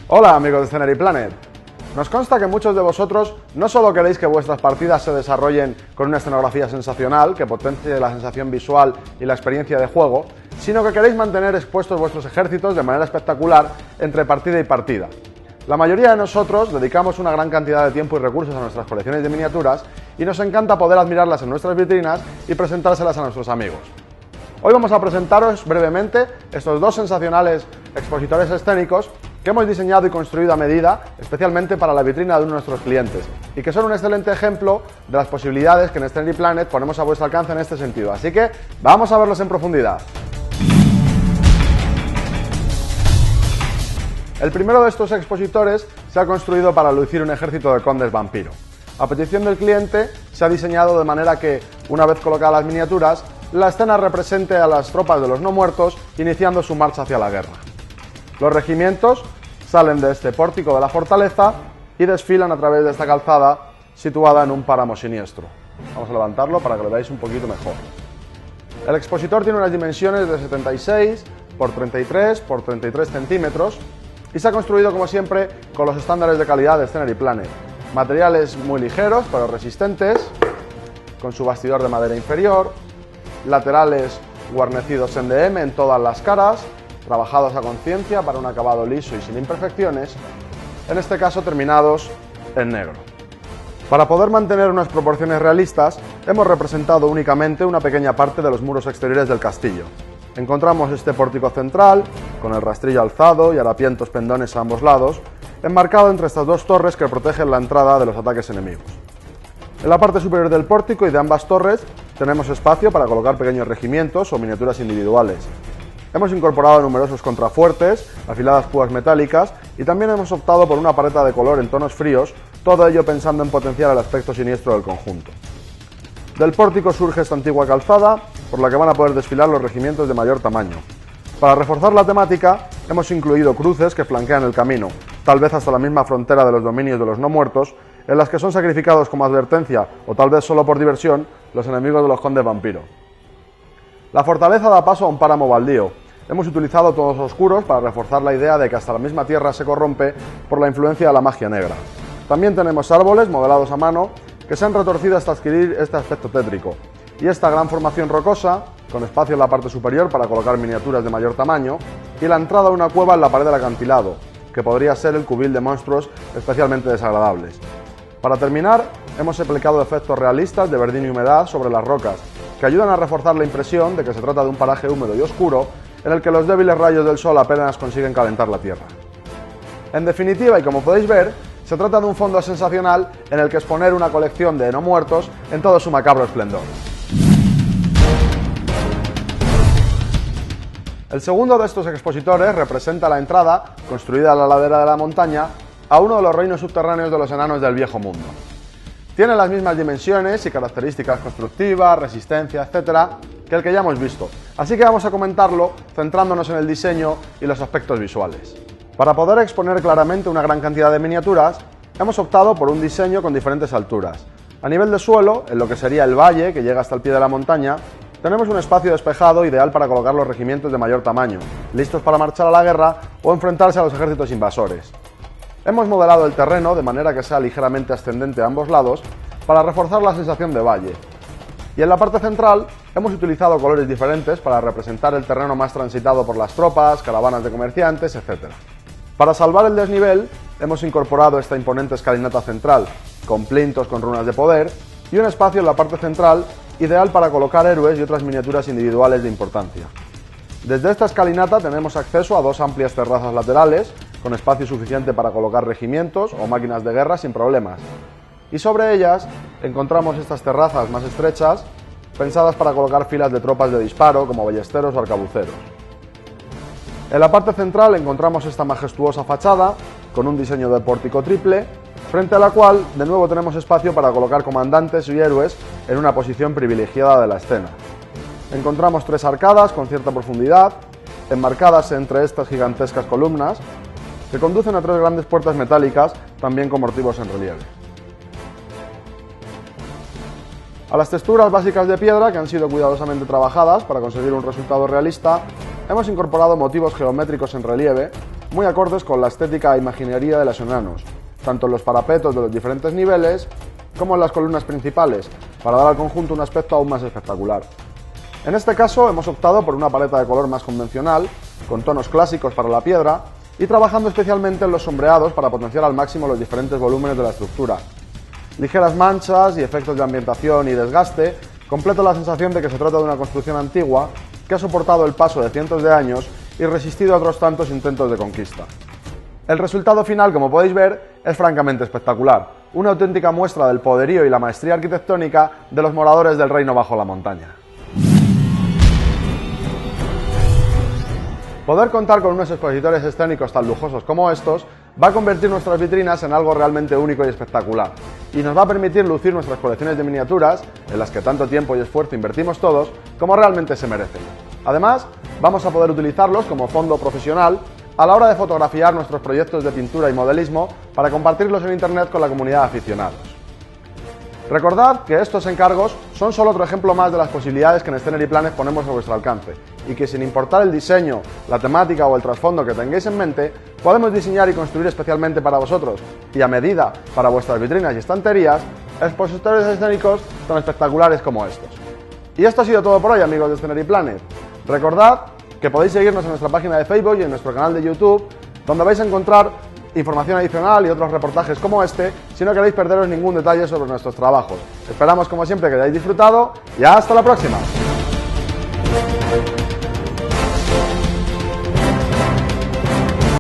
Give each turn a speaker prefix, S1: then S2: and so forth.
S1: Hola amigos de Scenery Planet. Nos consta que muchos de vosotros no solo queréis que vuestras partidas se desarrollen con una escenografía sensacional, que potencie la sensación visual y la experiencia de juego, sino que queréis mantener expuestos vuestros ejércitos de manera espectacular entre partida y partida. La mayoría de nosotros dedicamos una gran cantidad de tiempo y recursos a nuestras colecciones de miniaturas y nos encanta poder admirarlas en nuestras vitrinas y presentárselas a nuestros amigos. Hoy vamos a presentaros brevemente estos dos sensacionales expositores escénicos que hemos diseñado y construido a medida, especialmente para la vitrina de uno de nuestros clientes, y que son un excelente ejemplo de las posibilidades que en Scenery Planet ponemos a vuestro alcance en este sentido. Así que vamos a verlos en profundidad. El primero de estos expositores se ha construido para lucir un ejército de condes vampiro. A petición del cliente se ha diseñado de manera que, una vez colocadas las miniaturas, la escena represente a las tropas de los no muertos iniciando su marcha hacia la guerra. Los regimientos salen de este pórtico de la fortaleza y desfilan a través de esta calzada situada en un páramo siniestro. Vamos a levantarlo para que lo veáis un poquito mejor. El expositor tiene unas dimensiones de 76 por 33 por 33 centímetros y se ha construido, como siempre, con los estándares de calidad de Scenery Planet. Materiales muy ligeros pero resistentes, con su bastidor de madera inferior, laterales guarnecidos en DM en todas las caras, trabajados a conciencia para un acabado liso y sin imperfecciones, en este caso terminados en negro. Para poder mantener unas proporciones realistas, hemos representado únicamente una pequeña parte de los muros exteriores del castillo. Encontramos este pórtico central, con el rastrillo alzado y harapientos pendones a ambos lados, enmarcado entre estas dos torres que protegen la entrada de los ataques enemigos. En la parte superior del pórtico y de ambas torres tenemos espacio para colocar pequeños regimientos o miniaturas individuales. Hemos incorporado numerosos contrafuertes, afiladas púas metálicas y también hemos optado por una paleta de color en tonos fríos, todo ello pensando en potenciar el aspecto siniestro del conjunto. Del pórtico surge esta antigua calzada, por la que van a poder desfilar los regimientos de mayor tamaño. Para reforzar la temática, hemos incluido cruces que flanquean el camino, tal vez hasta la misma frontera de los dominios de los no muertos, en las que son sacrificados como advertencia, o tal vez solo por diversión, los enemigos de los condes vampiro. La fortaleza da paso a un páramo baldío. Hemos utilizado tonos oscuros para reforzar la idea de que hasta la misma tierra se corrompe por la influencia de la magia negra. También tenemos árboles modelados a mano que se han retorcido hasta adquirir este aspecto tétrico. Y esta gran formación rocosa, con espacio en la parte superior para colocar miniaturas de mayor tamaño, y la entrada a una cueva en la pared del acantilado, que podría ser el cubil de monstruos especialmente desagradables. Para terminar, hemos aplicado efectos realistas de verdín y humedad sobre las rocas, que ayudan a reforzar la impresión de que se trata de un paraje húmedo y oscuro, en el que los débiles rayos del sol apenas consiguen calentar la tierra. En definitiva, y como podéis ver, se trata de un fondo sensacional en el que exponer una colección de no muertos en todo su macabro esplendor. El segundo de estos expositores representa la entrada, construida a la ladera de la montaña, a uno de los reinos subterráneos de los enanos del Viejo Mundo. Tiene las mismas dimensiones y características constructivas, resistencia, etc., que el que ya hemos visto, así que vamos a comentarlo centrándonos en el diseño y los aspectos visuales. Para poder exponer claramente una gran cantidad de miniaturas, hemos optado por un diseño con diferentes alturas. A nivel de suelo, en lo que sería el valle, que llega hasta el pie de la montaña, tenemos un espacio despejado ideal para colocar los regimientos de mayor tamaño, listos para marchar a la guerra o enfrentarse a los ejércitos invasores. Hemos modelado el terreno de manera que sea ligeramente ascendente a ambos lados para reforzar la sensación de valle. Y en la parte central hemos utilizado colores diferentes para representar el terreno más transitado por las tropas, caravanas de comerciantes, etc. Para salvar el desnivel, hemos incorporado esta imponente escalinata central, con plintos con runas de poder, y un espacio en la parte central ideal para colocar héroes y otras miniaturas individuales de importancia. Desde esta escalinata tenemos acceso a dos amplias terrazas laterales, con espacio suficiente para colocar regimientos o máquinas de guerra sin problemas. Y sobre ellas encontramos estas terrazas más estrechas, pensadas para colocar filas de tropas de disparo como ballesteros o arcabuceros. En la parte central encontramos esta majestuosa fachada, con un diseño de pórtico triple, frente a la cual de nuevo tenemos espacio para colocar comandantes y héroes en una posición privilegiada de la escena. Encontramos tres arcadas con cierta profundidad, enmarcadas entre estas gigantescas columnas, que conducen a tres grandes puertas metálicas, también con motivos en relieve. A las texturas básicas de piedra, que han sido cuidadosamente trabajadas para conseguir un resultado realista, hemos incorporado motivos geométricos en relieve muy acordes con la estética e imaginería de los enanos, tanto en los parapetos de los diferentes niveles como en las columnas principales, para dar al conjunto un aspecto aún más espectacular. En este caso hemos optado por una paleta de color más convencional, con tonos clásicos para la piedra, y trabajando especialmente en los sombreados para potenciar al máximo los diferentes volúmenes de la estructura. Ligeras manchas y efectos de ambientación y desgaste completan la sensación de que se trata de una construcción antigua que ha soportado el paso de cientos de años y resistido a otros tantos intentos de conquista. El resultado final, como podéis ver, es francamente espectacular, una auténtica muestra del poderío y la maestría arquitectónica de los moradores del reino bajo la montaña. Poder contar con unos expositores escénicos tan lujosos como estos va a convertir nuestras vitrinas en algo realmente único y espectacular, y nos va a permitir lucir nuestras colecciones de miniaturas, en las que tanto tiempo y esfuerzo invertimos todos, como realmente se merecen. Además, vamos a poder utilizarlos como fondo profesional a la hora de fotografiar nuestros proyectos de pintura y modelismo para compartirlos en internet con la comunidad de aficionados. Recordad que estos encargos son solo otro ejemplo más de las posibilidades que en Scenery Planet ponemos a vuestro alcance, y que sin importar el diseño, la temática o el trasfondo que tengáis en mente, podemos diseñar y construir especialmente para vosotros, y a medida para vuestras vitrinas y estanterías, expositores escénicos tan espectaculares como estos. Y esto ha sido todo por hoy, amigos de Scenery Planet. Recordad que podéis seguirnos en nuestra página de Facebook y en nuestro canal de YouTube, donde vais a encontrar información adicional y otros reportajes como este, si no queréis perderos ningún detalle sobre nuestros trabajos. Esperamos, como siempre, que hayáis disfrutado y hasta la próxima.